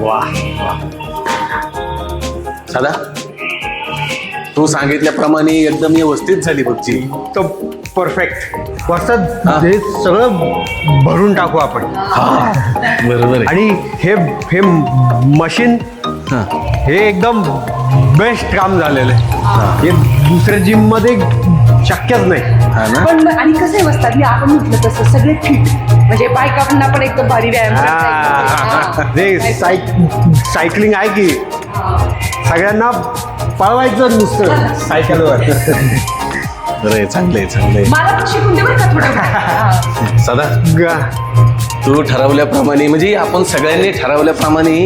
वा सदा तू सांगितल्याप्रमाणे एकदम व्यवस्थित झाली बघची. तो परफेक्ट वस्ताद हे सगळं भरून टाकू आपण. बरोबर आहे. आणि हे हे मशीन हा. हे एकदम बेस्ट काम झालेलं आहे. हे दुसऱ्या जिम मध्ये शक्यच नाही. हा ना. पण आणि कसं आहे वस्ताद मी आपण म्हटलं तसं सगळे फिट म्हणजे बायकांना पण एकदम भारी व्यायाम करता येईल. ते सायकलिंग आहे की सगळ्यांना पळवायचं नुसतं सायकलवर. बरं चांगलंय चांगलंय. मला पण शिकून दे बरं का थोडं. सदा तू ठरवल्याप्रमाणे म्हणजे आपण सगळ्यांनी ठरवल्याप्रमाणे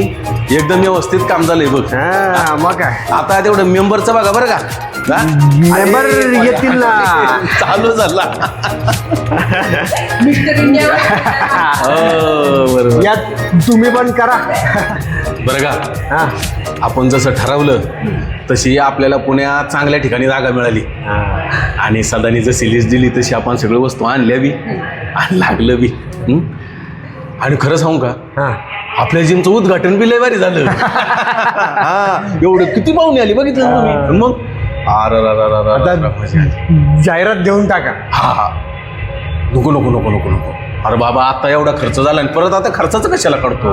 एकदम व्यवस्थित काम झालंय बघ. हा मग काय आता तेवढं मेंबरचं बघा बरं का. हा? मेंबर येतील ना. चालू झाला. मिस्टर इंडिया हो बरोबर. यात तुम्ही पण करा. बरं का हा आपण जसं ठरवलं तशी आपल्याला पुण्यात चांगल्या ठिकाणी जागा मिळाली आणि सदानी जशी लिस्ट दिली तशी आपण सगळ्या वस्तू आणल्या बी आणि लागलं बी. आणि खरं सांगू का हा आपल्या जिमचं उद्घाटन बी लय भारी झालं. हा एवढं किती पाहुणे आली बघितलं ना तुम्ही. मग आता जाहिरात देऊन टाका. हा नको नको नको नको नको. अरे बाबा आता एवढा खर्च झाला आणि परत आता खर्चाचं कशाला काढतो.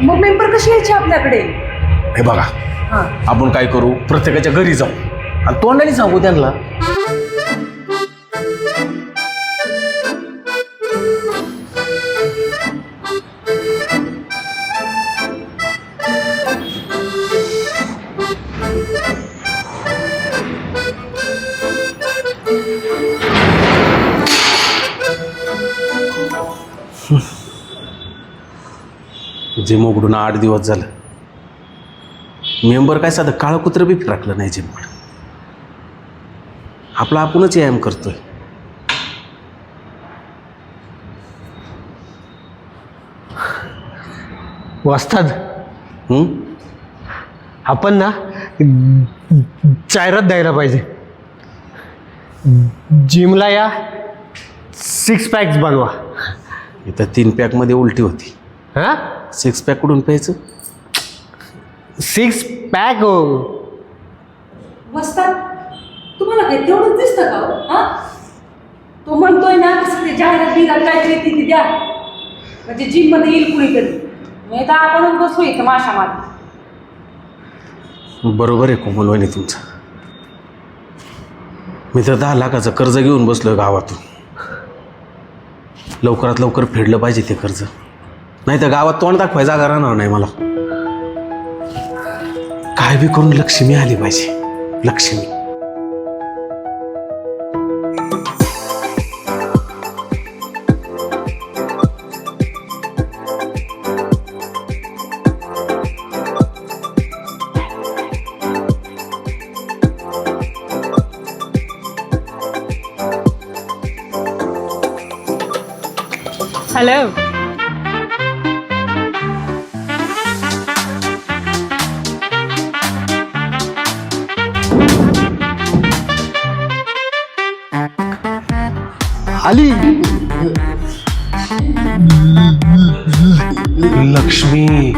मग मेंबर कशी यायची आपल्याकडे. हे बघा हा आपण काय करू प्रत्येकाच्या घरी जाऊ आणि तोंडाने सांगू त्यांना. जिम उघडून 8 दिवस झालं. मेंबर काय साधं काळं कुत्रं बी फिरकलं नाही जिमकडं. आपला आपणच व्यायाम करतोय. वस्ताद आपण ना जाहिरात द्यायला पाहिजे. जिमला या 6 पॅक्स बनवा. इथं 3 पॅकमध्ये उलटी होती. हा 6 पॅक कुठून प्यायचं. 6 पॅक हो. वस्ताद तुम्हाला काय तेवढंच दिसतं का हो? हा तो म्हणतोय ना कसं ते जाहिरात बिरात काहीतरी ती द्या म्हणजे जिम मध्ये येईल कुणीतरी. नाही तर आपणच बसू इथं माशा मारत. बरोबर आहे कोमलवाणी तुमचं. मी तर 10 लाखाचं कर्ज घेऊन बसलोय गावातून. लवकरात लवकर फेडलं पाहिजे ते कर्ज. नाही तर गावात तोंड दाखवाय जागा राहणार नाही मला. काय बी करून लक्ष्मी आली पाहिजे. लक्ष्मी. हॅलो आली लक्ष्मी